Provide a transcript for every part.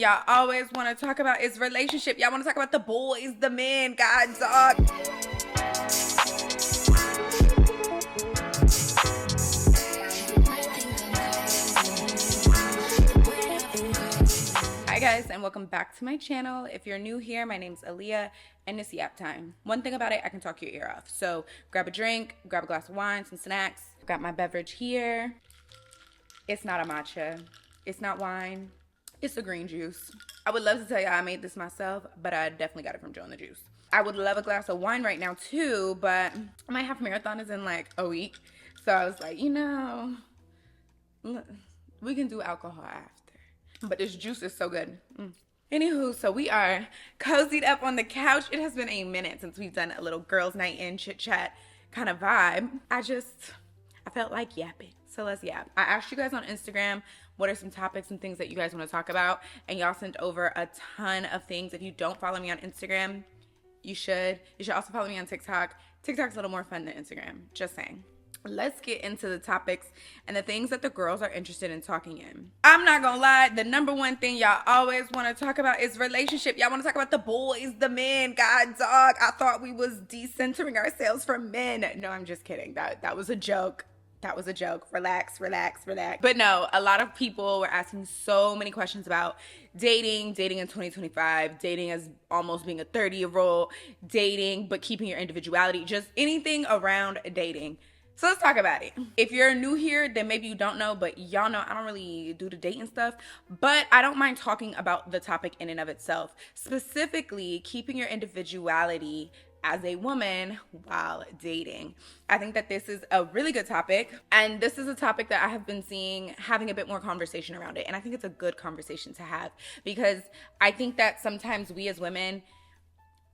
Y'all always want to talk about is relationship. Y'all want to talk about the boys, the men, God, dog. Hi guys, and welcome back to my channel. If you're new here, my name's Aaliyah, and it's yap time. One thing about it, I can talk your ear off. So grab a drink, grab a glass of wine, some snacks. Got my beverage here. It's not a matcha. It's not wine. It's a green juice. I would love to tell you I made this myself, but I definitely got it from Joe and the Juice. I would love a glass of wine right now too, but my half marathon is in like a week. So I was like, we can do alcohol after. But this juice is so good. Anywho, so we are cozied up on the couch. It has been a minute since we've done a little girls' night in chit chat kind of vibe. I felt like yapping. So let's yap. I asked you guys on Instagram what are some topics and things that you guys want to talk about, and y'all sent over a ton of things. If you don't follow me on Instagram, you should. You should also follow me on TikTok. TikTok's a little more fun than Instagram. Just saying. Let's get into the topics and the things that the girls are interested in talking in. I'm not gonna lie, the number one thing y'all always want to talk about is relationship. Y'all want to talk about the boys, the men. God, dog, I thought we was decentering ourselves from men. No, I'm just kidding. That was a joke. That was a joke. Relax. But no, a lot of people were asking so many questions about dating in 2025, dating as almost being a 30-year-old, dating but keeping your individuality, just anything around dating. So let's talk about it. If you're new here, then maybe you don't know, but y'all know I don't really do the dating stuff, but I don't mind talking about the topic in and of itself, specifically keeping your individuality as a woman while dating. I think that this is a really good topic, and this is a topic that I have been seeing having a bit more conversation around it, and I think it's a good conversation to have, because I think that sometimes we as women,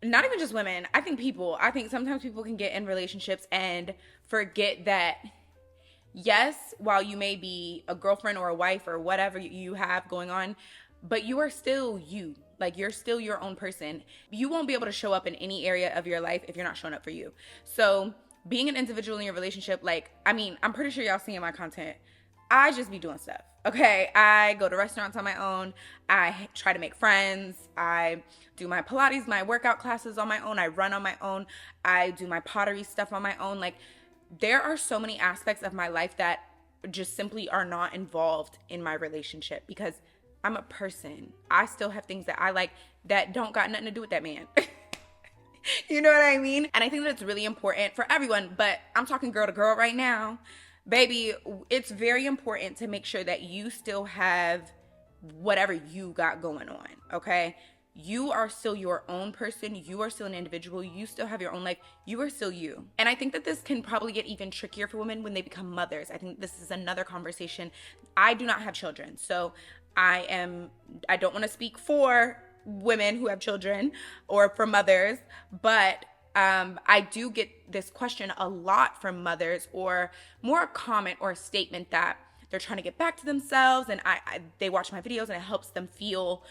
not even just women, I think sometimes people can get in relationships and forget that, yes, while you may be a girlfriend or a wife or whatever you have going on, but you are still you. Like, you're still your own person. You won't be able to show up in any area of your life if you're not showing up for you. So being an individual in your relationship, I'm pretty sure y'all seeing my content. I just be doing stuff. Okay, I go to restaurants on my own. I try to make friends. I do my Pilates, my workout classes on my own. I run on my own. I do my pottery stuff on my own. Like, there are so many aspects of my life that just simply are not involved in my relationship because I'm a person. I still have things that I like that don't got nothing to do with that man. You know what I mean? And I think that it's really important for everyone, but I'm talking girl to girl right now. Baby, it's very important to make sure that you still have whatever you got going on, okay? You are still your own person. You are still an individual. You still have your own life. You are still you. And I think that this can probably get even trickier for women when they become mothers. I think this is another conversation. I do not have children, so I don't want to speak for women who have children or for mothers, but I do get this question a lot from mothers, or more a comment or a statement that they're trying to get back to themselves, and they watch my videos and it helps them feel,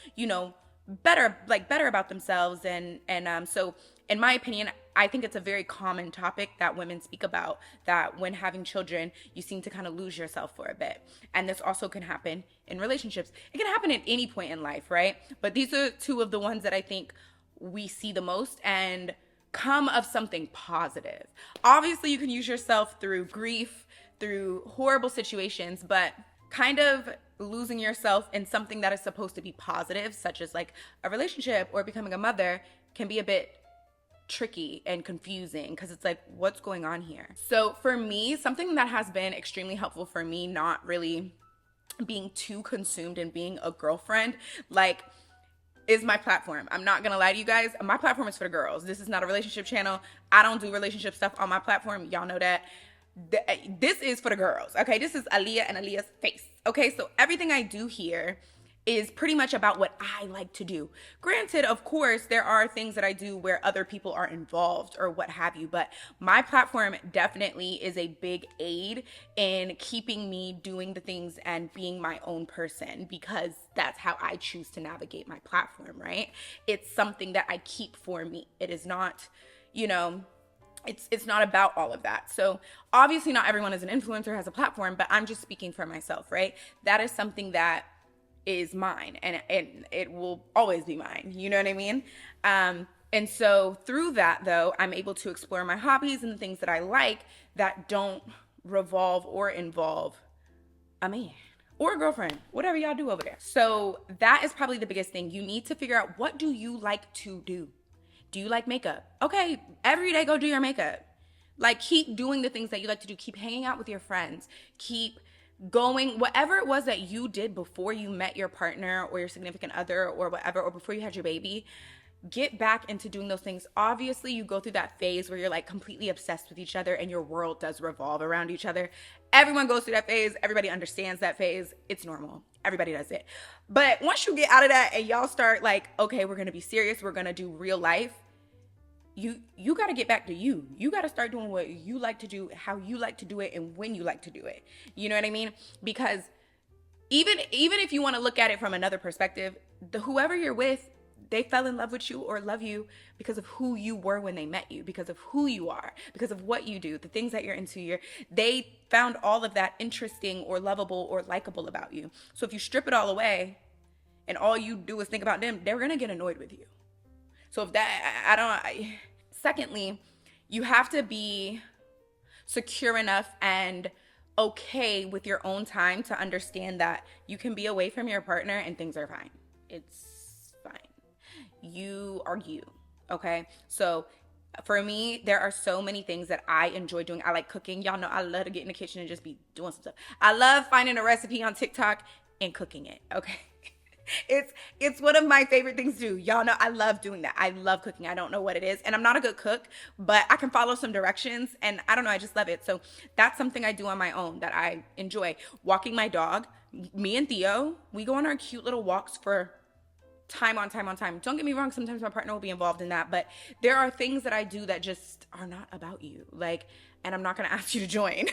better about themselves. And so in my opinion, I think it's a very common topic that women speak about, that when having children, you seem to kind of lose yourself for a bit. And this also can happen in relationships. It can happen at any point in life, right? But these are two of the ones that I think we see the most and come of something positive. Obviously, you can use yourself through grief, through horrible situations, but kind of losing yourself in something that is supposed to be positive, such as like a relationship or becoming a mother, can be a bit tricky and confusing because it's like, what's going on here? So for me, something that has been extremely helpful for me, not really being too consumed in being a girlfriend, is my platform. I'm not gonna lie to you guys. My platform is for the girls. This is not a relationship channel. I don't do relationship stuff on my platform. Y'all know that. This is for the girls, okay? This is Aaliyah and AllyiahsFace, okay? So everything I do here is pretty much about what I like to do. Granted, of course, there are things that I do where other people are involved or what have you, but my platform definitely is a big aid in keeping me doing the things and being my own person, because that's how I choose to navigate my platform, right? It's something that I keep for me. It is not, it's not about all of that. So obviously not everyone is an influencer, has a platform, but I'm just speaking for myself, right? That is something that is mine, and it will always be mine. You know what I mean? And so through that, though, I'm able to explore my hobbies and the things that I like that don't revolve or involve a man or a girlfriend, whatever y'all do over there. So that is probably the biggest thing. You need to figure out, what do you like to do? Do you like makeup? Okay, every day go do your makeup. Like, keep doing the things that you like to do. Keep hanging out with your friends. Keep going, whatever it was that you did before you met your partner or your significant other or whatever, or before you had your baby. Get back into doing those things. Obviously, you go through that phase where you're like completely obsessed with each other and your world does revolve around each other. Everyone goes through that phase. Everybody understands that phase. It's normal. Everybody does it. But once you get out of that and y'all start like, okay, we're going to be serious. We're going to do real life. You got to get back to you. You got to start doing what you like to do, how you like to do it, and when you like to do it. You know what I mean? Because even if you want to look at it from another perspective, whoever you're with, they fell in love with you or love you because of who you were when they met you, because of who you are, because of what you do, the things that you're into. They found all of that interesting or lovable or likable about you. So if you strip it all away and all you do is think about them, they're going to get annoyed with you. So if that, secondly, you have to be secure enough and okay with your own time to understand that you can be away from your partner and things are fine. It's fine. You are you, okay? So for me, there are so many things that I enjoy doing. I like cooking. Y'all know I love to get in the kitchen and just be doing some stuff. I love finding a recipe on TikTok and cooking it, okay? It's one of my favorite things to do. Y'all know I love doing that. I love cooking. I don't know what it is. And I'm not a good cook, but I can follow some directions and I don't know, I just love it. So that's something I do on my own that I enjoy. Walking my dog, me and Theo, we go on our cute little walks for time on time on time. Don't get me wrong, sometimes my partner will be involved in that, but there are things that I do that just are not about you. Like, and I'm not going to ask you to join.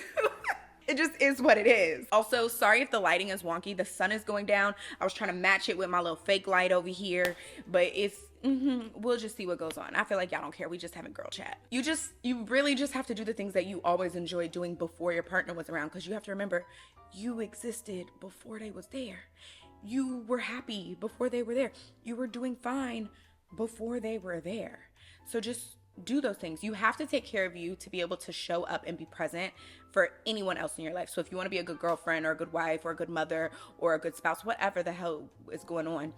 It just is what it is. Also, sorry if the lighting is wonky. The sun is going down. I was trying to match it with my little fake light over here, but it's, we'll just see what goes on. I feel like y'all don't care. We just having girl chat. You really just have to do the things that you always enjoyed doing before your partner was around, because you have to remember, you existed before they was there. You were happy before they were there. You were doing fine before they were there. So just do those things. You have to take care of you to be able to show up and be present for anyone else in your life. So if you want to be a good girlfriend or a good wife or a good mother or a good spouse, whatever the hell is going on,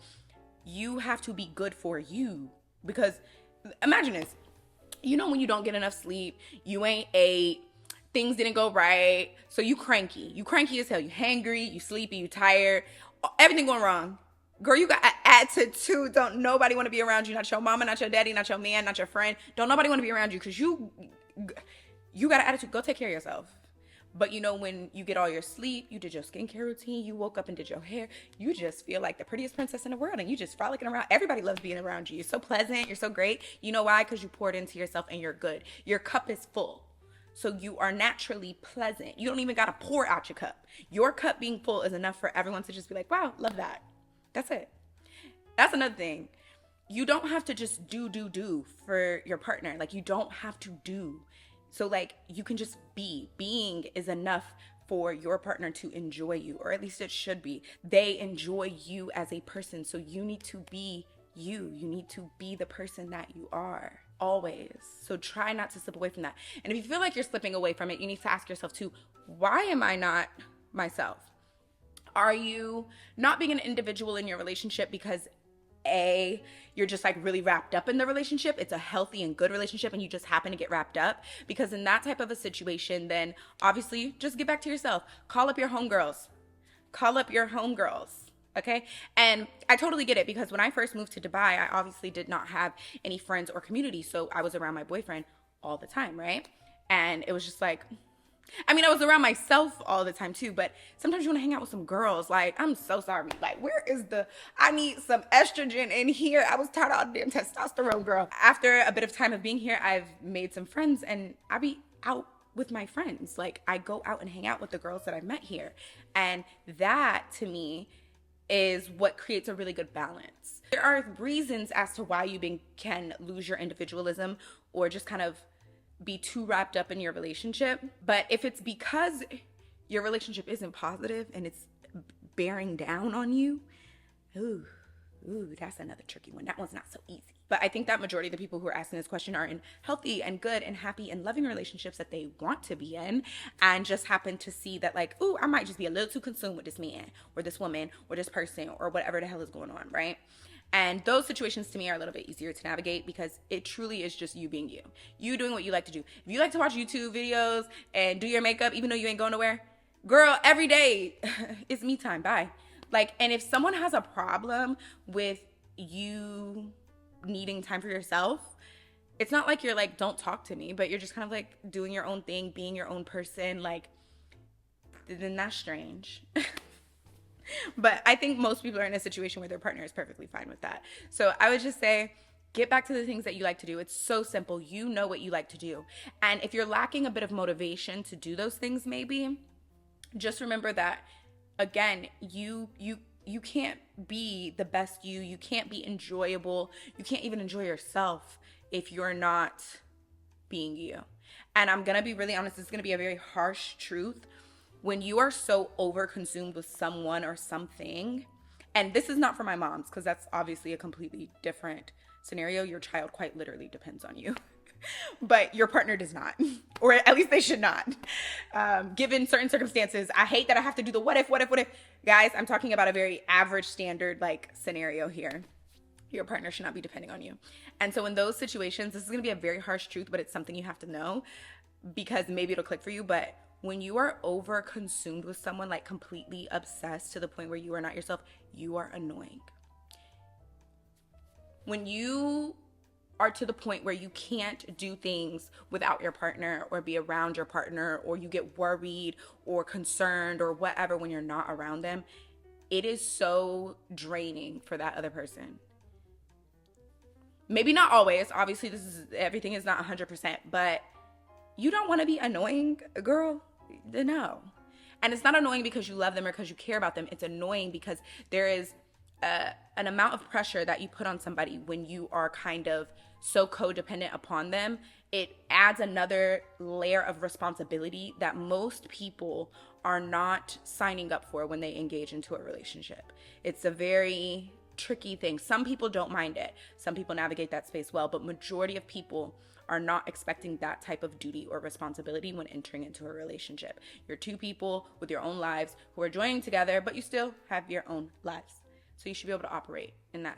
you have to be good for you. Because imagine this, you know, when you don't get enough sleep, you ain't ate, things didn't go right, so you cranky as hell, you hangry, you sleepy, you tired, everything going wrong. Girl, you got an attitude. Don't nobody want to be around you. Not your mama, not your daddy, not your man, not your friend. Don't nobody want to be around you because you got an attitude. Go take care of yourself. But you know, when you get all your sleep, you did your skincare routine, you woke up and did your hair, you just feel like the prettiest princess in the world and you just frolicking around. Everybody loves being around you. You're so pleasant. You're so great. You know why? Because you poured into yourself and you're good. Your cup is full. So you are naturally pleasant. You don't even got to pour out your cup. Your cup being full is enough for everyone to just be like, wow, love that. That's it. That's another thing. You don't have to just do for your partner. Like, you don't have to do. So like, you can just be. Being is enough for your partner to enjoy you, or at least it should be. They enjoy you as a person. So you need to be you. You need to be the person that you are always. So try not to slip away from that. And if you feel like you're slipping away from it, you need to ask yourself too, why am I not myself? Are you not being an individual in your relationship because A, you're just like really wrapped up in the relationship? It's a healthy and good relationship and you just happen to get wrapped up? Because in that type of a situation, then obviously just get back to yourself. Call up your homegirls. Okay? And I totally get it, because when I first moved to Dubai, I obviously did not have any friends or community. So I was around my boyfriend all the time, right? And it was just like, I mean, I was around myself all the time too, but sometimes you want to hang out with some girls. Like, I'm so sorry. Like, I need some estrogen in here. I was tired of all the damn testosterone, girl. After a bit of time of being here, I've made some friends and I be out with my friends. Like, I go out and hang out with the girls that I've met here. And that to me is what creates a really good balance. There are reasons as to why you can lose your individualism or just kind of be too wrapped up in your relationship. But if it's because your relationship isn't positive and it's bearing down on you, Ooh, that's another tricky one. That one's not so easy. But I think that majority of the people who are asking this question are in healthy and good and happy and loving relationships that they want to be in, and just happen to see that, like, ooh, I might just be a little too consumed with this man or this woman or this person or whatever the hell is going on, right? And those situations to me are a little bit easier to navigate because it truly is just you being you. You doing what you like to do. If you like to watch YouTube videos and do your makeup, even though you ain't going nowhere, girl, every day it's me time. Bye. Like, and if someone has a problem with you needing time for yourself, it's not like you're like, don't talk to me, but you're just kind of like doing your own thing, being your own person. Like, then that's strange. But I think most people are in a situation where their partner is perfectly fine with that. So I would just say, get back to the things that you like to do. It's so simple. You know what you like to do. And if you're lacking a bit of motivation to do those things, maybe just remember that, again, you can't be the best you. You can't be enjoyable. You can't even enjoy yourself if you're not being you. And I'm going to be really honest. This is going to be a very harsh truth. When you are so over-consumed with someone or something, and this is not for my moms, because that's obviously a completely different scenario. Your child quite literally depends on you. But your partner does not, or at least they should not. Given certain circumstances, I hate that I have to do the what if. Guys, I'm talking about a very average standard like scenario here. Your partner should not be depending on you. And so in those situations, this is going to be a very harsh truth, but it's something you have to know because maybe it'll click for you. But when you are over consumed with someone, like completely obsessed to the point where you are not yourself, you are annoying. When you are to the point where you can't do things without your partner or be around your partner, or you get worried or concerned or whatever when you're not around them, it is so draining for that other person. Maybe not always. Obviously, everything is not 100%, but you don't want to be annoying, girl. No. And it's not annoying because you love them or because you care about them. It's annoying because there is an amount of pressure that you put on somebody when you are kind of so codependent upon them. It adds another layer of responsibility that most people are not signing up for when they engage into a relationship. It's a very tricky thing. Some people don't mind it. Some people navigate that space well, but majority of people are not expecting that type of duty or responsibility when entering into a relationship. You're two people with your own lives who are joining together, but you still have your own lives. So you should be able to operate in that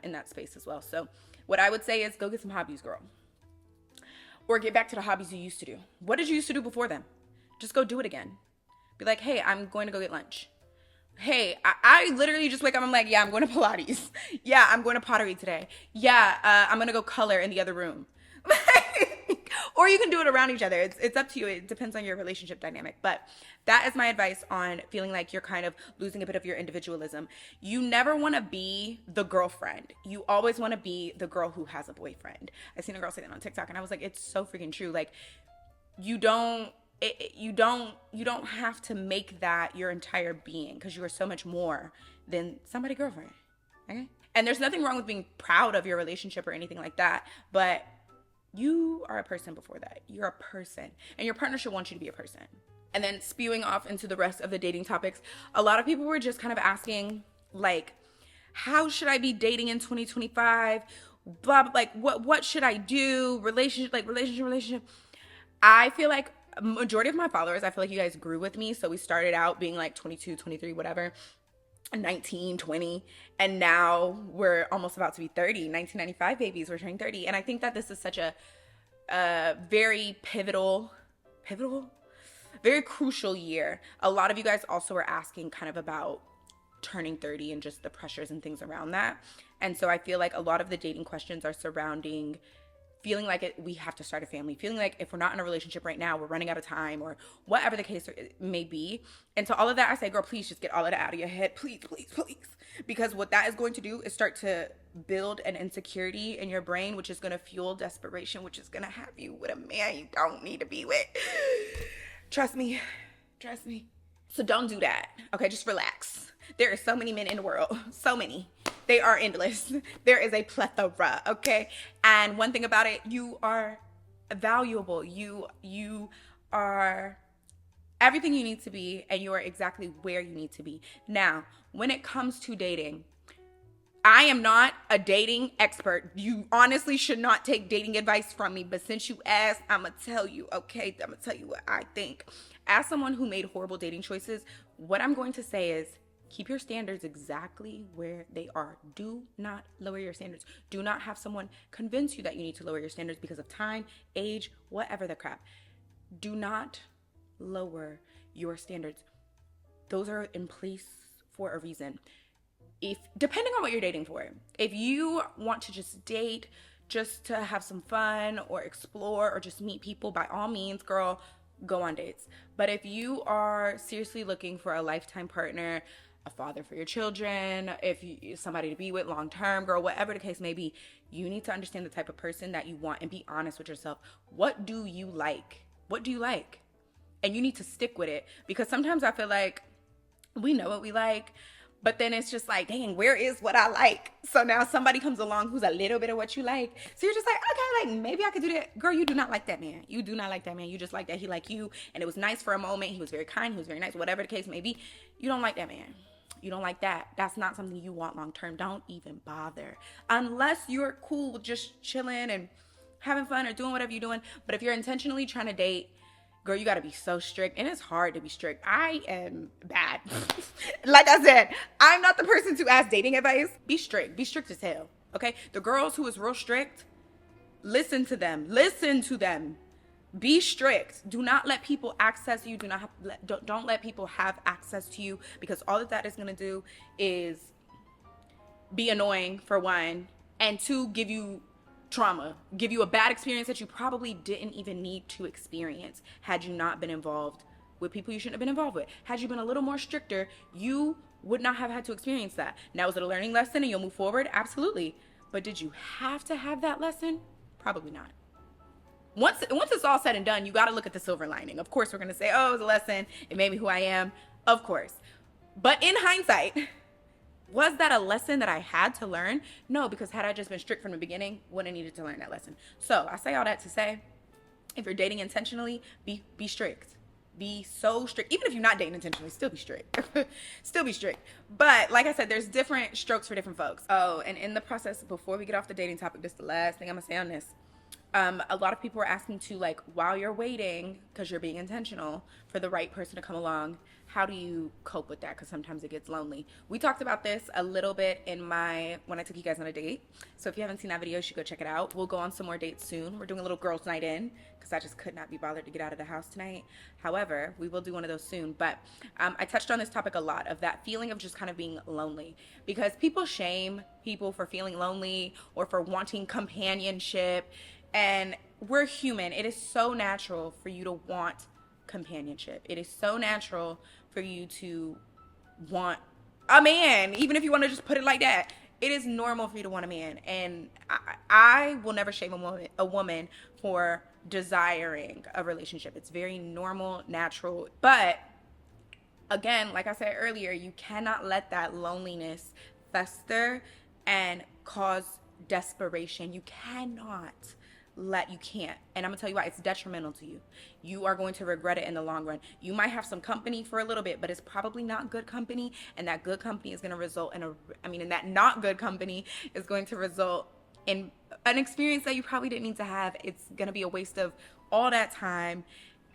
in that space as well. So what I would say is go get some hobbies, girl. Or get back to the hobbies you used to do. What did you used to do before them? Just go do it again. Be like, hey, I'm going to go get lunch. Hey, I literally just wake up. I'm like, yeah, I'm going to Pilates. Yeah, I'm going to pottery today. Yeah, I'm going to go color in the other room. Or you can do it around each other. It's up to you. It depends on your relationship dynamic. But that is my advice on feeling like you're kind of losing a bit of your individualism. You never want to be the girlfriend. You always want to be the girl who has a boyfriend. I seen a girl say that on TikTok and I was like, it's so freaking true. Like, you don't have to make that your entire being, because you are so much more than somebody's girlfriend. Okay? And there's nothing wrong with being proud of your relationship or anything like that, but you are a person before that. You're a person, and your partner should want you to be a person. And then spewing off into the rest of the dating topics, a lot of people were just kind of asking, like, how should I be dating in 2025? Blah, like, what should I do? Relationship. I feel like majority of my followers, I feel like you guys grew with me. So we started out being like 22, 23, whatever, 19, 20, and now we're almost about to be 30. 1995 babies, we're turning 30. And I think that this is such a very pivotal, very crucial year. A lot of you guys also were asking kind of about turning 30 and just the pressures and things around that. And so I feel like a lot of the dating questions are surrounding feeling like we have to start a family, feeling like if we're not in a relationship right now, we're running out of time, or whatever the case may be. And so all of that, I say, girl, please just get all of that out of your head. Please. Because what that is going to do is start to build an insecurity in your brain, which is going to fuel desperation, which is going to have you with a man you don't need to be with. Trust me. So don't do that. Okay, just relax. There are so many men in the world. So many. They are endless. There is a plethora, okay? And one thing about it, you are valuable. You are everything you need to be, and you are exactly where you need to be. Now, when it comes to dating, I am not a dating expert. You honestly should not take dating advice from me, but since you asked, I'm going to tell you, okay? I'm going to tell you what I think. As someone who made horrible dating choices, what I'm going to say is keep your standards exactly where they are. Do not lower your standards. Do not have someone convince you that you need to lower your standards because of time, age, whatever the crap. Do not lower your standards. Those are in place for a reason. If depending on what you're dating for, if you want to just date just to have some fun or explore or just meet people, by all means, girl, go on dates. But if you are seriously looking for a lifetime partner, a father for your children, if you somebody to be with long term, girl, whatever the case may be, you need to understand the type of person that you want and be honest with yourself. What do you like? What do you like? And you need to stick with it, because sometimes I feel like we know what we like, but then it's just like, dang, where is what I like? So now somebody comes along who's a little bit of what you like. So you're just like, okay, like maybe I could do that. Girl, you do not like that man. You do not like that man. You just like that he liked you. And it was nice for a moment. He was very kind. He was very nice. Whatever the case may be. You don't like that man. You don't like that. That's not something you want long term. Don't even bother. Unless you're cool with just chilling and having fun or doing whatever you're doing. But if you're intentionally trying to date, girl, you got to be so strict. And it's hard to be strict. I am bad. Like I said, I'm not the person to ask dating advice. Be strict. Be strict as hell. Okay? The girls who is real strict, listen to them. Listen to them. Be strict. Do not let people access you. Don't let people have access to you, because all that is going to do is be annoying, for one, and two, give you trauma, give you a bad experience that you probably didn't even need to experience had you not been involved with people you shouldn't have been involved with. Had you been a little more stricter, you would not have had to experience that. Now, is it a learning lesson and you'll move forward? Absolutely. But did you have to have that lesson? Probably not. Once it's all said and done, you got to look at the silver lining. Of course, we're going to say, oh, it was a lesson. It made me who I am. Of course. But in hindsight, was that a lesson that I had to learn? No, because had I just been strict from the beginning, wouldn't have needed to learn that lesson. So I say all that to say, if you're dating intentionally, be strict. Be so strict. Even if you're not dating intentionally, still be strict. Still be strict. But like I said, there's different strokes for different folks. Oh, and in the process, before we get off the dating topic, this is the last thing I'm going to say on this. A lot of people are asking to, like, while you're waiting, because you're being intentional for the right person to come along, how do you cope with that? Because sometimes it gets lonely. We talked about this a little bit in when I took you guys on a date. So if you haven't seen that video, you should go check it out. We'll go on some more dates soon. We're doing a little girls' night in, because I just could not be bothered to get out of the house tonight. However, we will do one of those soon. But I touched on this topic a lot, of that feeling of just kind of being lonely, because people shame people for feeling lonely or for wanting companionship. And we're human. It is so natural for you to want companionship. It is so natural for you to want a man, even if you want to just put it like that. It is normal for you to want a man. And I will never shame a woman for desiring a relationship. It's very normal, natural. But again, like I said earlier, you cannot let that loneliness fester and cause desperation. You cannot. You can't. And I'm gonna tell you why. It's detrimental to you. You are going to regret it in the long run. You might have some company for a little bit, but it's probably not good company. And that good company is going to result in that not good company is going to result in an experience that you probably didn't need to have. It's going to be a waste of all that time.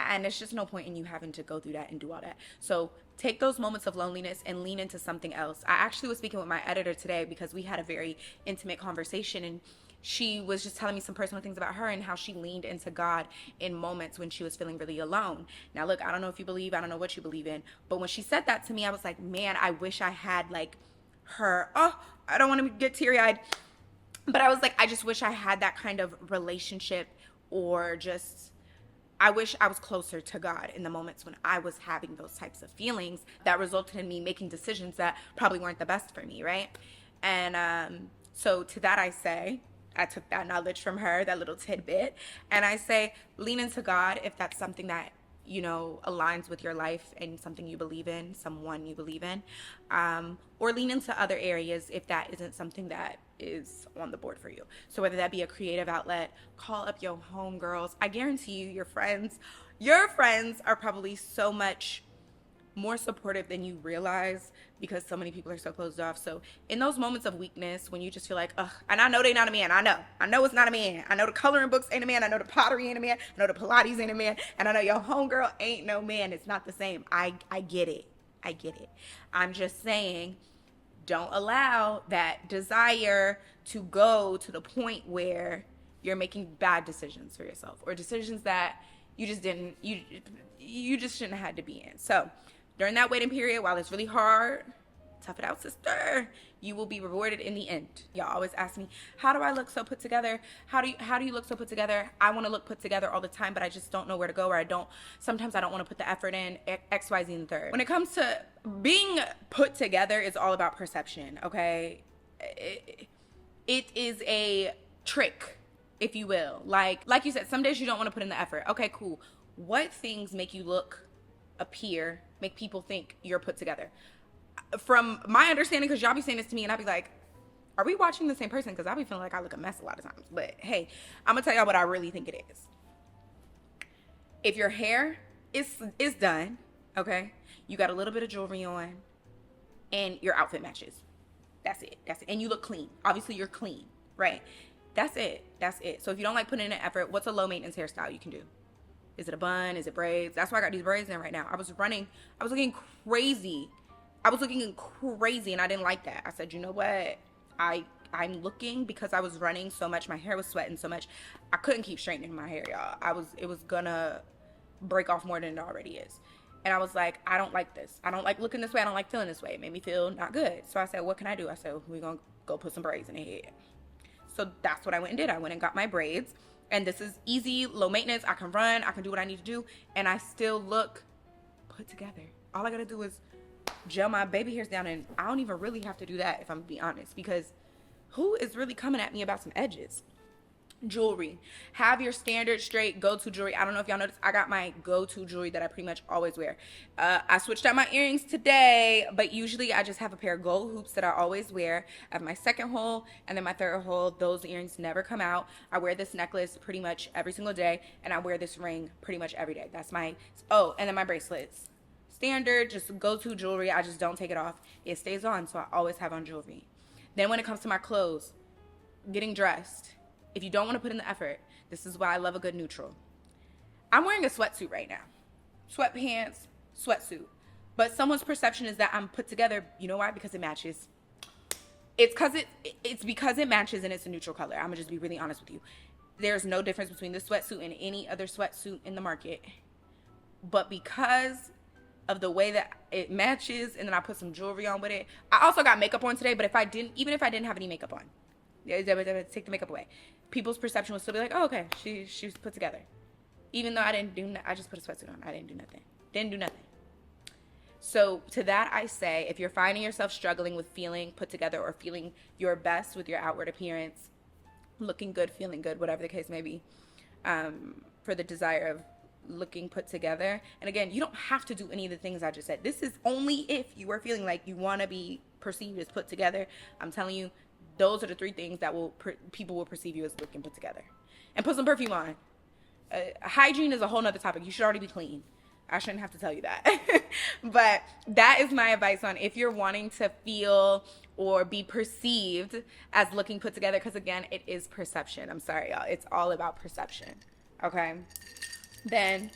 And there's just no point in you having to go through that and do all that. So take those moments of loneliness and lean into something else. I actually was speaking with my editor today because we had a very intimate conversation, and she was just telling me some personal things about her and how she leaned into God in moments when she was feeling really alone. Now, look, I don't know if you believe, I don't know what you believe in, but when she said that to me, I was like, man, I wish I had like her. Oh, I don't want to get teary-eyed, but I was like, I just wish I had that kind of relationship, or just, I wish I was closer to God in the moments when I was having those types of feelings that resulted in me making decisions that probably weren't the best for me, right? And so to that I say, I took that knowledge from her, that little tidbit, and I say, lean into God if that's something that you know, aligns with your life and something you believe in, someone you believe in, or lean into other areas if that isn't something that is on the board for you. So whether that be a creative outlet, call up your homegirls. I guarantee you, your friends are probably so much more supportive than you realize because so many people are so closed off. So in those moments of weakness, when you just feel like, ugh, and I know they not a man, I know it's not a man. I know the coloring books ain't a man. I know the pottery ain't a man. I know the Pilates ain't a man. And I know your homegirl ain't no man. It's not the same. I get it. I get it. I'm just saying, don't allow that desire to go to the point where you're making bad decisions for yourself or decisions that you just didn't, you just shouldn't have had to be in. So during that waiting period, while it's really hard, tough it out, sister. You will be rewarded in the end. Y'all always ask me, how do I look so put together? How do you look so put together? I want to look put together all the time, but I just don't know where to go, or sometimes I don't want to put the effort in, X, Y, Z, and third. When it comes to being put together, it's all about perception, okay? It is a trick, if you will. Like you said, some days you don't want to put in the effort. Okay, cool. What things make you make people think you're put together? From my understanding, because y'all be saying this to me and I be like, are we watching the same person? Because I be feeling like I look a mess a lot of times. But hey, I'm gonna tell y'all what I really think it is. If your hair is done, okay, you got a little bit of jewelry on and your outfit matches. That's it. And you look clean. Obviously you're clean, right? That's it. So if you don't like putting in an effort, what's a low maintenance hairstyle you can do? Is it a bun? Is it braids? That's why I got these braids in right now. I was looking crazy. And I didn't like that. I said, you know what? I'm looking because I was running so much. My hair was sweating so much. I couldn't keep straightening my hair, y'all. It was gonna break off more than it already is. And I was like, I don't like this. I don't like looking this way. I don't like feeling this way. It made me feel not good. So I said, what can I do? I said, we're gonna go put some braids in the head. So that's what I went and did. I went and got my braids. And this is easy, low maintenance. I can run, I can do what I need to do, and I still look put together. All I gotta do is gel my baby hairs down, and I don't even really have to do that, if I'm being honest, because who is really coming at me about some edges? Jewelry. Have your standard straight go-to jewelry. I don't know if y'all noticed, I got my go-to jewelry that I pretty much always wear. I switched out my earrings today, but usually I just have a pair of gold hoops that I always wear. I have my second hole and then my third hole. Those earrings never come out. I wear this necklace pretty much every single day, and I wear this ring pretty much every day. That's my, and then my bracelets. Standard, just go-to jewelry. I just don't take it off. It stays on, so I always have on jewelry. Then when it comes to my clothes, getting dressed, if you don't want to put in the effort, this is why I love a good neutral. I'm wearing a sweatsuit right now. Sweatpants, sweatsuit. But someone's perception is that I'm put together. You know why? Because it matches. It's because it matches and it's a neutral color. I'm going to just be really honest with you. There's no difference between this sweatsuit and any other sweatsuit in the market. But because of the way that it matches, and then I put some jewelry on with it. I also got makeup on today, but even if I didn't have any makeup on, take the makeup away, people's perception would still be like, oh, okay, she's put together. Even though I just put a sweatsuit on. I didn't do nothing. So to that I say, if you're finding yourself struggling with feeling put together or feeling your best with your outward appearance, looking good, feeling good, whatever the case may be, for the desire of looking put together. And again, you don't have to do any of the things I just said. This is only if you are feeling like you want to be perceived as put together. I'm telling you, those are the three things that people will perceive you as looking put together. And put some perfume on. Hygiene is a whole nother topic. You should already be clean. I shouldn't have to tell you that. But that is my advice on if you're wanting to feel or be perceived as looking put together, because again, it is perception. I'm sorry, y'all. It's all about perception. Okay? And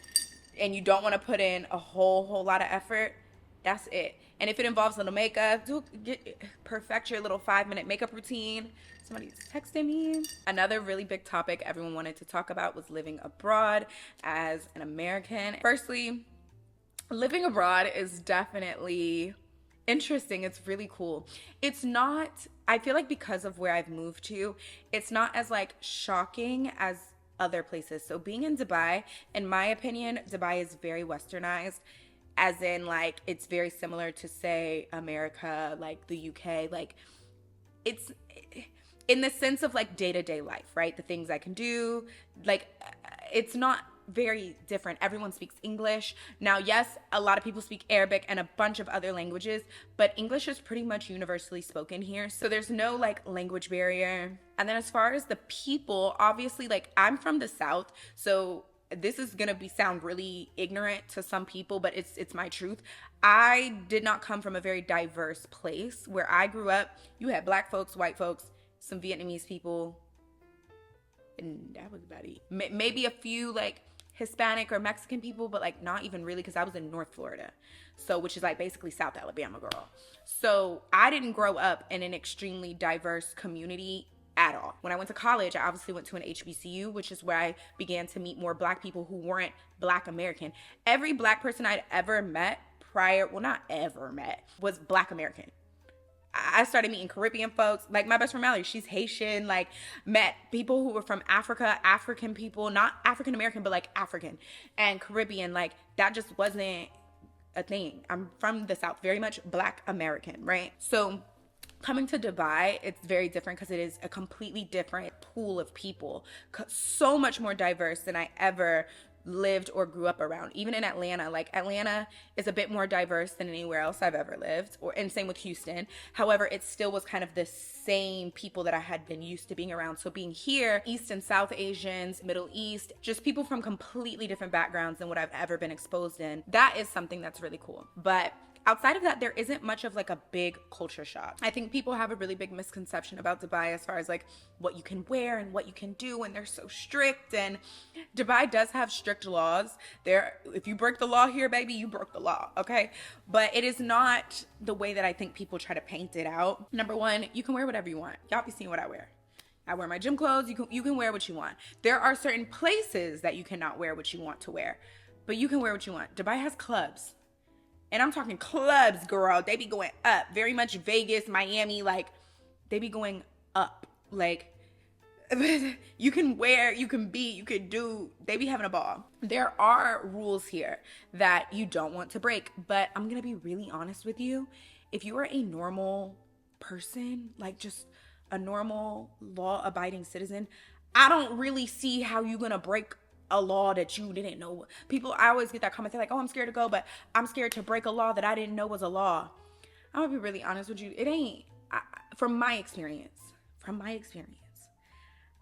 you don't want to put in a whole lot of effort, that's it. And if it involves a little makeup, perfect your little 5-minute makeup routine. Somebody's texting me. Another really big topic everyone wanted to talk about was living abroad as an American. Firstly, living abroad is definitely interesting. It's really cool. It's not, I feel like because of where I've moved to, it's not as like shocking as other places. So being in Dubai, in my opinion, Dubai is very westernized, as in like it's very similar to say America, like the UK, like it's in the sense of like day-to-day life, right? The things I can do, like it's not very different. Everyone speaks English. Now, yes, a lot of people speak Arabic and a bunch of other languages, but English is pretty much universally spoken here. So there's no like language barrier. And then as far as the people, obviously, like I'm from the South, so this is gonna sound really ignorant to some people, but it's my truth. I did not come from a very diverse place. Where I grew up, you had black folks, white folks, some Vietnamese people, and that was about it. Maybe a few like Hispanic or Mexican people, but like not even really, because I was in North Florida, so which is like basically South Alabama, girl. So I didn't grow up in an extremely diverse community at all. When I went to college, I obviously went to an HBCU, which is where I began to meet more black people who weren't black American. Every black person I'd ever met not ever met, was black American. I started meeting Caribbean folks, like my best friend Mallory, she's Haitian, like met people who were from Africa, African people, not African American, but like African and Caribbean. Like that just wasn't a thing. I'm from the South, very much black American, right? So coming to Dubai, it's very different because it is a completely different pool of people, so much more diverse than I ever lived or grew up around. Even in Atlanta, like Atlanta is a bit more diverse than anywhere else I've ever lived, and same with Houston. However, it still was kind of the same people that I had been used to being around. So being here, East and South Asians, Middle East, just people from completely different backgrounds than what I've ever been exposed in, that is something that's really cool. But outside of that, there isn't much of like a big culture shock. I think people have a really big misconception about Dubai as far as like what you can wear and what you can do, and they're so strict. And Dubai does have strict laws. If you break the law here, baby, you broke the law, okay? But it is not the way that I think people try to paint it out. Number one, you can wear whatever you want. Y'all be seeing what I wear. I wear my gym clothes. You can wear what you want. There are certain places that you cannot wear what you want to wear, but you can wear what you want. Dubai has clubs. And I'm talking clubs, girl. They be going up. Very much Vegas, Miami, like, they be going up. Like, you can wear, you can be, you could do, they be having a ball. There are rules here that you don't want to break. But I'm going to be really honest with you. If you are a normal person, like just a normal law-abiding citizen, I don't really see how you're going to break a law that you didn't know. People, I always get that comment. They're like, oh, I'm scared to go, but I'm scared to break a law that I didn't know was a law. I'm gonna be really honest with you. It ain't, from my experience,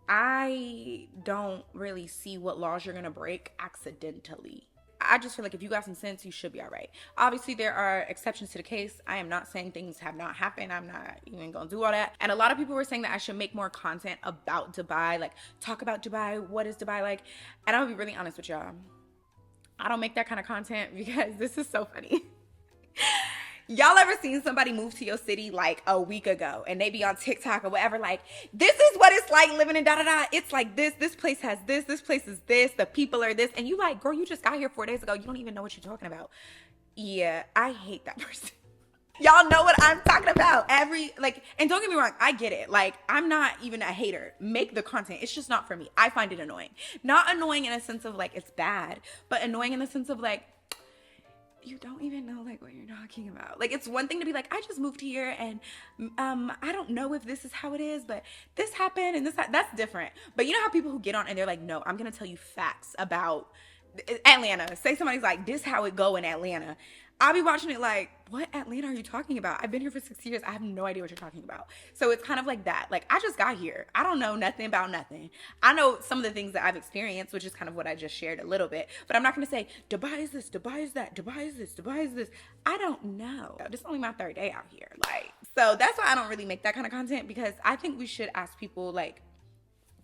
I don't really see what laws you're gonna break accidentally. I just feel like if you got some sense, you should be all right. Obviously, there are exceptions to the case. I am not saying things have not happened. I'm not even gonna do all that. And a lot of people were saying that I should make more content about Dubai, like talk about Dubai. What is Dubai like? And I'll be really honest with y'all. I don't make that kind of content because this is so funny. Y'all ever seen somebody move to your city like a week ago and they be on TikTok or whatever, like, this is what it's like living in da-da-da. It's like this place has this place is this, the people are this. And you like, girl, you just got here 4 days ago. You don't even know what you're talking about. Yeah, I hate that person. Y'all know what I'm talking about. And don't get me wrong, I get it. Like, I'm not even a hater. Make the content. It's just not for me. I find it annoying. Not annoying in a sense of like, it's bad, but annoying in the sense of like, you don't even know like what you're talking about. Like, it's one thing to be like, I just moved here and I don't know if this is how it is, but this happened and that's different. But you know how people who get on and they're like, no, I'm gonna tell you facts about Atlanta. Say somebody's like, this how it go in Atlanta. I'll be watching it like, what Atlanta are you talking about? I've been here for 6 years. I have no idea what you're talking about. So it's kind of like that. Like, I just got here. I don't know nothing about nothing. I know some of the things that I've experienced, which is kind of what I just shared a little bit. But I'm not going to say, Dubai is this, Dubai is that, Dubai is this, Dubai is this. I don't know. This is only my 3rd day out here. Like, so that's why I don't really make that kind of content, because I think we should ask people like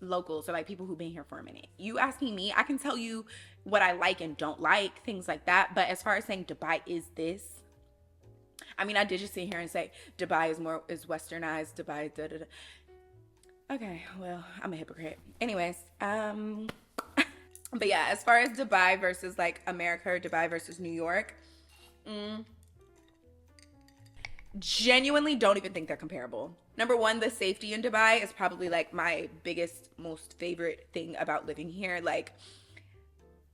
locals or like people who've been here for a minute. You asking me, I can tell you what I like and don't like, things like that. But as far as saying Dubai is this, I mean, I did just sit here and say Dubai is westernized, Dubai da da da. Okay, well, I'm a hypocrite. Anyways, but yeah, as far as Dubai versus like America, or Dubai versus New York, genuinely don't even think they're comparable. Number one, the safety in Dubai is probably like my biggest, most favorite thing about living here. Like,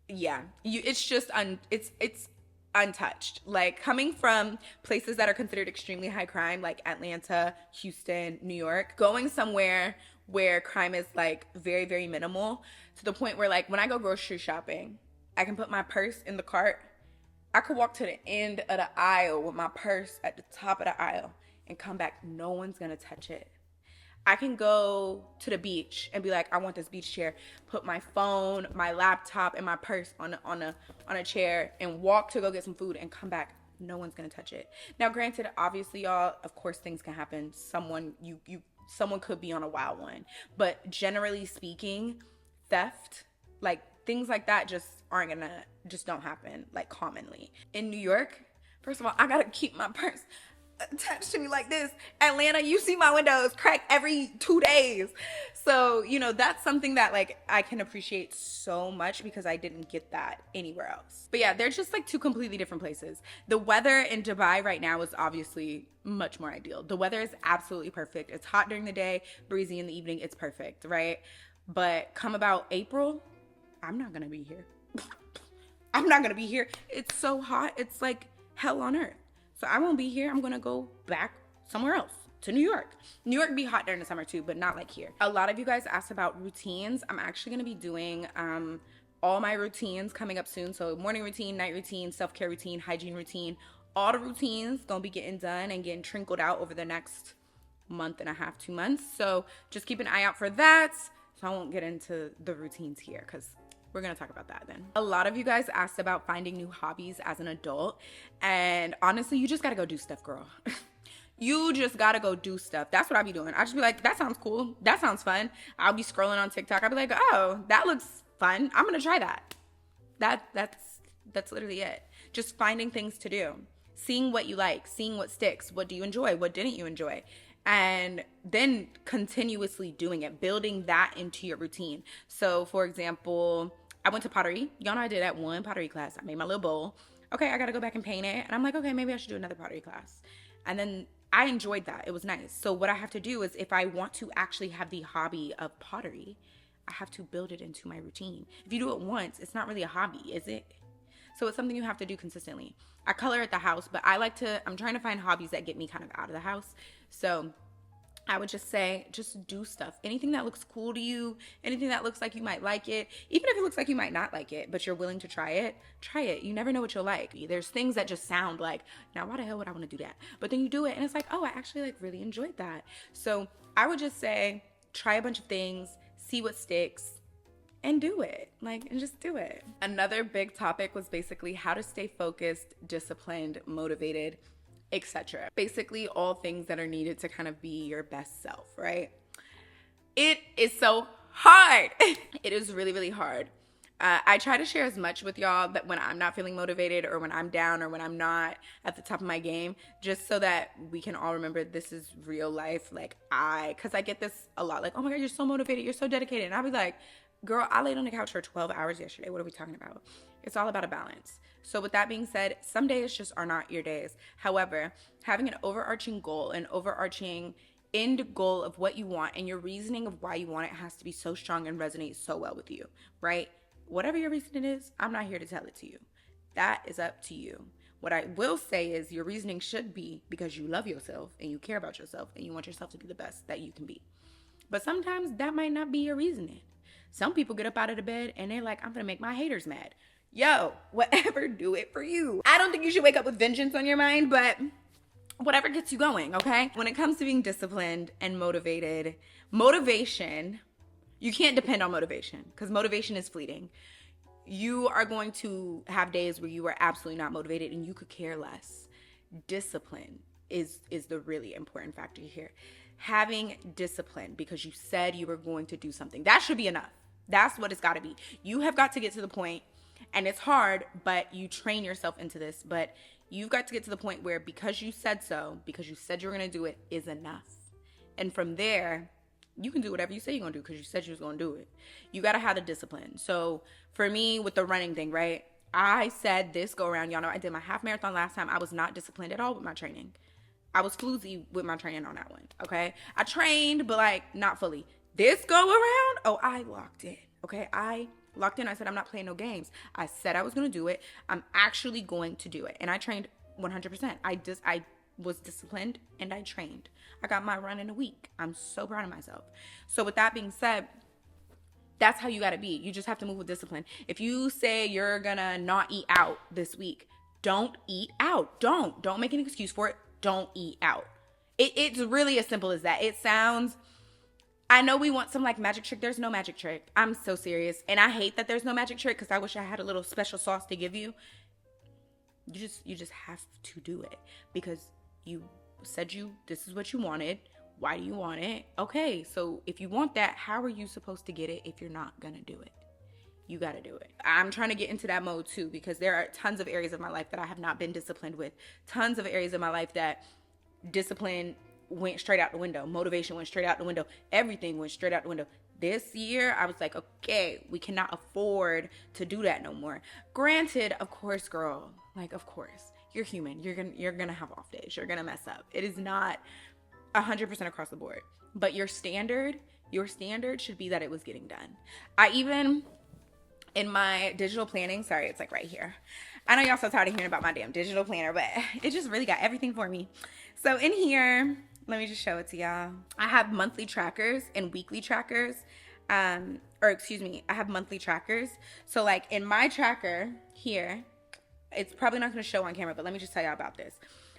yeah, it's just it's untouched. Like, coming from places that are considered extremely high crime, like Atlanta, Houston, New York, going somewhere where crime is like very, very minimal, to the point where like when I go grocery shopping, I can put my purse in the cart. I could walk to the end of the aisle with my purse at the top of the aisle and come back. No one's gonna touch it. I can go to the beach and be like, I want this beach chair, put my phone, my laptop, and my purse on a chair and walk to go get some food and come back. No one's gonna touch it. Now, granted, obviously, y'all, of course, things can happen. Someone could be on a wild one, but generally speaking, theft, like things like that, just don't happen like commonly. In New York, first of all, I gotta keep my purse attached to me like this. Atlanta, you see my windows crack every 2 days. So, you know, that's something that like I can appreciate so much because I didn't get that anywhere else. But yeah, they're just like two completely different places. The weather in Dubai right now is obviously much more ideal. The weather is absolutely perfect. It's hot during the day, breezy in the evening. It's perfect, right? But come about April, I'm not gonna be here. I'm not gonna be here. It's so hot. It's like hell on earth. So I won't be here. I'm going to go back somewhere else, to New York. New York be hot during the summer too, but not like here. A lot of you guys asked about routines. I'm actually going to be doing all my routines coming up soon. So morning routine, night routine, self-care routine, hygiene routine. All the routines going to be getting done and getting trickled out over the next month and a half, 2 months. So just keep an eye out for that. So I won't get into the routines here because we're going to talk about that then. A lot of you guys asked about finding new hobbies as an adult. And honestly, you just got to go do stuff, girl. You just got to go do stuff. That's what I be doing. I just be like, that sounds cool. That sounds fun. I'll be scrolling on TikTok. I'll be like, oh, that looks fun. I'm going to try that. That's literally it. Just finding things to do. Seeing what you like. Seeing what sticks. What do you enjoy? What didn't you enjoy? And then continuously doing it. Building that into your routine. So, for example, I went to pottery. Y'all know I did that one pottery class. I made my little bowl. Okay, I got to go back and paint it. And I'm like, okay, maybe I should do another pottery class. And then I enjoyed that. It was nice. So what I have to do is if I want to actually have the hobby of pottery, I have to build it into my routine. If you do it once, it's not really a hobby, is it? So it's something you have to do consistently. I color at the house, but I'm trying to find hobbies that get me kind of out of the house. So I would just say, just do stuff. Anything that looks cool to you, anything that looks like you might like it, even if it looks like you might not like it, but you're willing to try it. You never know what you'll like. There's things that just sound like, now why the hell would I want to do that? But then you do it and it's like, oh, I actually like really enjoyed that. So I would just say, try a bunch of things, see what sticks, and do it. And just do it. Another big topic was basically how to stay focused, disciplined, motivated, etc. Basically all things that are needed to kind of be your best self, right? It is so hard. It is really, really hard. I try to share as much with y'all that when I'm not feeling motivated or when I'm down or when I'm not at the top of my game, just so that we can all remember this is real life. Because I get this a lot, like, oh my God, you're so motivated, you're so dedicated. And I'll be like, girl, I laid on the couch for 12 hours yesterday. What are we talking about? It's all about a balance. So with that being said, some days just are not your days. However, having an overarching goal, an overarching end goal of what you want and your reasoning of why you want it has to be so strong and resonate so well with you, right? Whatever your reasoning is, I'm not here to tell it to you. That is up to you. What I will say is your reasoning should be because you love yourself and you care about yourself and you want yourself to be the best that you can be. But sometimes that might not be your reasoning. Some people get up out of the bed and they're like, I'm gonna make my haters mad. Yo, whatever, do it for you. I don't think you should wake up with vengeance on your mind, but whatever gets you going, okay? When it comes to being disciplined and motivated, motivation, you can't depend on motivation because motivation is fleeting. You are going to have days where you are absolutely not motivated and you could care less. Discipline is the really important factor here. Having discipline because you said you were going to do something. That should be enough. That's what it's got to be. You have got to get to the point, and it's hard, but you train yourself into this, but you've got to get to the point where because you said so, because you said you were going to do it, is enough. And from there, you can do whatever you say you're going to do because you said you was going to do it. You got to have the discipline. So for me with the running thing, right? I said this go around. Y'all know I did my half marathon last time. I was not disciplined at all with my training. I was floozy with my training on that one, okay? I trained, but not fully. This go around, oh, I locked in, okay? I locked in. I said, I'm not playing no games. I said I was going to do it. I'm actually going to do it. And I trained 100%. I was disciplined and I trained. I got my run in a week. I'm so proud of myself. So with that being said, that's how you got to be. You just have to move with discipline. If you say you're gonna not eat out this week, don't eat out. Don't make an excuse for it. Don't eat out. It's really as simple as that. It sounds, I know we want some like magic trick. There's no magic trick. I'm so serious. And I hate that there's no magic trick because I wish I had a little special sauce to give you. You just have to do it because you said this is what you wanted. Why do you want it? Okay, so if you want that, how are you supposed to get it if you're not gonna do it? You gotta do it. I'm trying to get into that mode too because there are tons of areas of my life that I have not been disciplined with. Tons of areas of my life that discipline went straight out the window. Motivation went straight out the window. Everything went straight out the window. This year, I was like, okay, we cannot afford to do that no more. Granted, of course, girl, like, of course, you're human. You're gonna have off days. You're gonna mess up. It is not 100% across the board. But your standard should be that it was getting done. I even, in my digital planning, sorry, it's like right here. I know y'all so tired of hearing about my damn digital planner, but it just really got everything for me. So in here, let me just show it to y'all. I have monthly trackers and weekly trackers. I have monthly trackers. So like in my tracker here, it's probably not going to show on camera, but let me just tell y'all about this.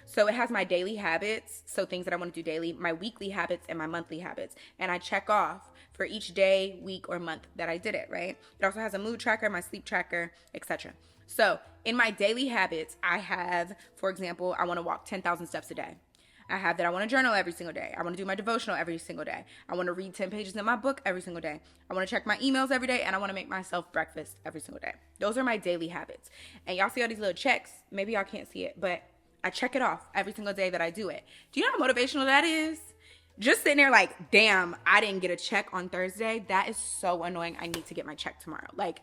So it has my daily habits, so things that I want to do daily, my weekly habits, and my monthly habits. And I check off for each day, week, or month that I did it, right? It also has a mood tracker, my sleep tracker, etc. So in my daily habits, I have, for example, I want to walk 10,000 steps a day. I have that I want to journal every single day. I want to do my devotional every single day. I want to read 10 pages in my book every single day. I want to check my emails every day, and I want to make myself breakfast every single day. Those are my daily habits. And y'all see all these little checks. Maybe y'all can't see it, but I check it off every single day that I do it. Do you know how motivational that is? Just sitting there like, damn, I didn't get a check on Thursday. That is so annoying. I need to get my check tomorrow. Like,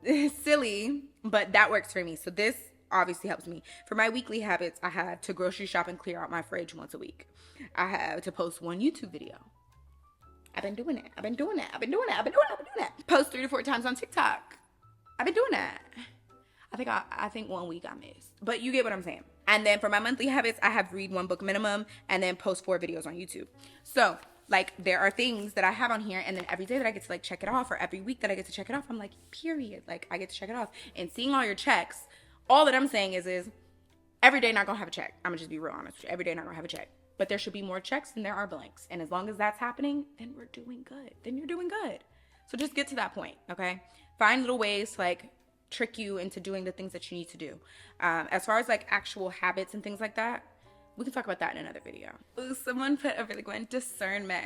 it's silly, but that works for me. So this obviously helps me. For my weekly habits, I have to grocery shop and clear out my fridge once a week. I have to post one YouTube video. I've been doing that. Post 3 to 4 times on TikTok. I've been doing that. I think 1 week I missed, but you get what I'm saying. And then for my monthly habits, I have read 1 book minimum and then post 4 videos on YouTube. So like there are things that I have on here, and then every day that I get to like check it off, or every week that I get to check it off, I'm like, period. Like I get to check it off. And seeing all your checks, all that I'm saying is every day not gonna have a check. I'm gonna just be real honest with you. Every day not gonna have a check. But there should be more checks than there are blanks. And as long as that's happening, then we're doing good. Then you're doing good. So just get to that point, okay? Find little ways to like trick you into doing the things that you need to do. As far as like actual habits and things like that, we can talk about that in another video. Ooh, someone put a really good one, discernment.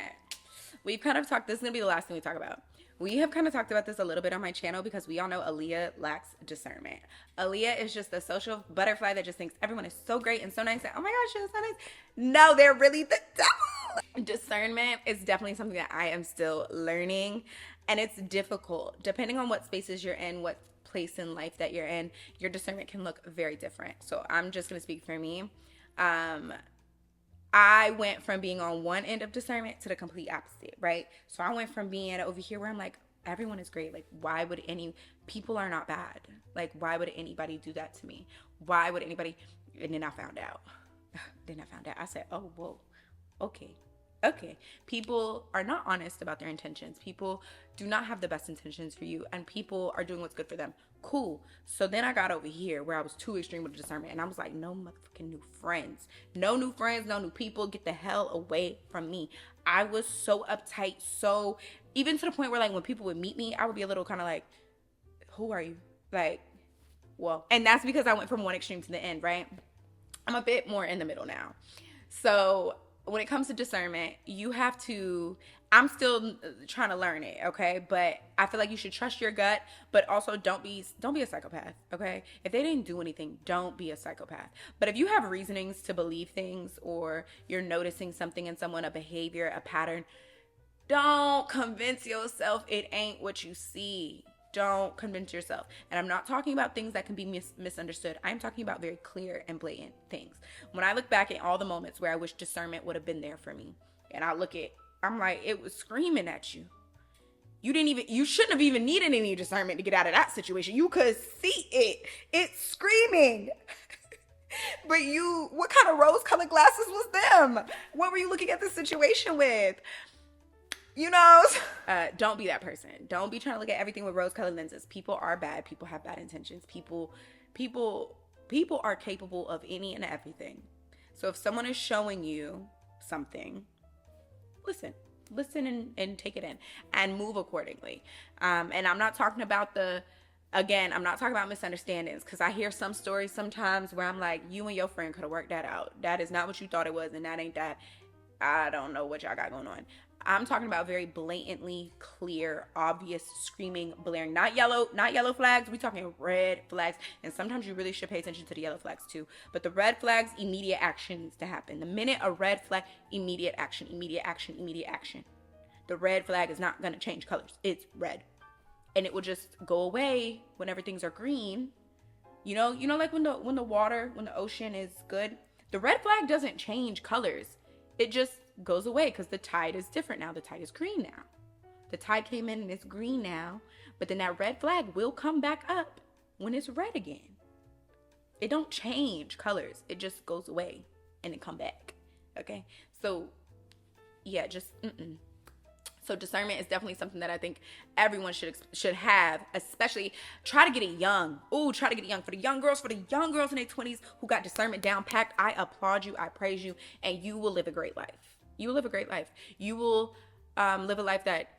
We've kind of talked, this is gonna be the last thing we talk about. We have kind of talked about this a little bit on my channel because we all know Aaliyah lacks discernment. Aaliyah is just a social butterfly that just thinks everyone is so great and so nice. And, oh my gosh, she's so nice. No, they're really the devil. Discernment is definitely something that I am still learning, and it's difficult. Depending on what spaces you're in, what place in life that you're in, your discernment can look very different. So I'm just going to speak for me. I went from being on one end of discernment to the complete opposite, right? So I went from being over here where I'm like, everyone is great. Like, why would people are not bad. Like, why would anybody do that to me? Why would anybody? And then I found out. I said, oh, whoa, okay. People are not honest about their intentions. People do not have the best intentions for you, and people are doing what's good for them. Cool. So then I got over here where I was too extreme with discernment, and I was like, no motherfucking new friends. No new friends, no new people. Get the hell away from me. I was so uptight, so even to the point where like when people would meet me, I would be a little kind of like, who are you? Like, well, and that's because I went from one extreme to the end, right? I'm a bit more in the middle now. So when it comes to discernment, you have to, I'm still trying to learn it, okay? But I feel like you should trust your gut, but also don't be a psychopath, okay? If they didn't do anything, don't be a psychopath. But if you have reasonings to believe things, or you're noticing something in someone, a behavior, a pattern, don't convince yourself it ain't what you see. Don't convince yourself. And I'm not talking about things that can be misunderstood. I'm talking about very clear and blatant things. When I look back at all the moments where I wish discernment would have been there for me, and I'm like, it was screaming at you. You shouldn't have even needed any discernment to get out of that situation. You could see it. It's screaming. But what kind of rose-colored glasses was them? What were you looking at the situation with? You know? Don't be that person. Don't be trying to look at everything with rose-colored lenses. People are bad. People have bad intentions. People are capable of any and everything. So if someone is showing you something, listen and take it in and move accordingly. And I'm not talking about I'm not talking about misunderstandings, because I hear some stories sometimes where I'm like, you and your friend could have worked that out. That is not what you thought it was, and that ain't that. I don't know what y'all got going on. I'm talking about very blatantly clear, obvious, screaming, blaring, not yellow flags. We talking red flags. And sometimes you really should pay attention to the yellow flags too. But the red flags, immediate action needs to happen. The minute a red flag, immediate action, immediate action, immediate action. The red flag is not going to change colors. It's red. And it will just go away whenever things are green. You know, like when the ocean is good, the red flag doesn't change colors. It just goes away because the tide is different now. The tide is green now. The tide came in and it's green now, but then that red flag will come back up when it's red again. It don't change colors. It just goes away and it come back. Okay? So yeah, So discernment is definitely something that I think everyone should have, especially try to get it young. Try to get it young. For the young girls in their 20s who got discernment down packed, I applaud you, I praise you, and you will live a great life. You will live a great life. You will live a life that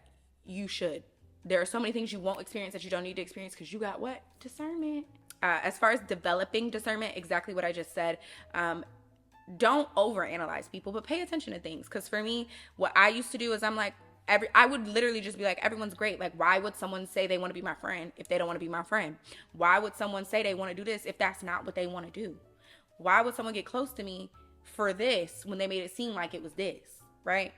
you should. There are so many things you won't experience that you don't need to experience because you got what? Discernment. As far as developing discernment, exactly what I just said. Don't overanalyze people, but pay attention to things. Because for me, what I used to do is I'm like, I would literally just be like, everyone's great. Like, why would someone say they want to be my friend if they don't want to be my friend? Why would someone say they want to do this if that's not what they want to do? Why would someone get close to me for this when they made it seem like it was this, right?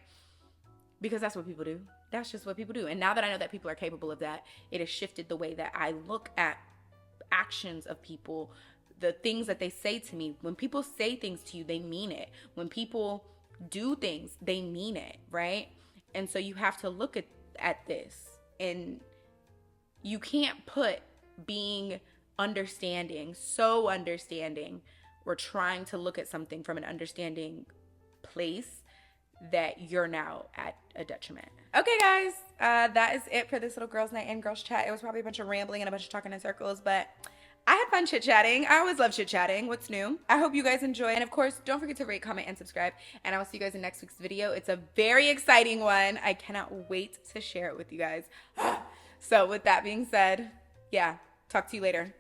Because that's what people do. That's just what people do. And now that I know that people are capable of that, it has shifted the way that I look at actions of people, the things that they say to me. When people say things to you, they mean it. When people do things, they mean it, right? And so you have to look at this, and you can't put being so understanding, or trying to look at something from an understanding place that you're now at a detriment. Okay, guys, that is it for this little girls' night and girls' chat. It was probably a bunch of rambling and a bunch of talking in circles, but I had fun chit-chatting. I always love chit-chatting. What's new? I hope you guys enjoy. And of course, don't forget to rate, comment, and subscribe. And I will see you guys in next week's video. It's a very exciting one. I cannot wait to share it with you guys. So with that being said, yeah, talk to you later.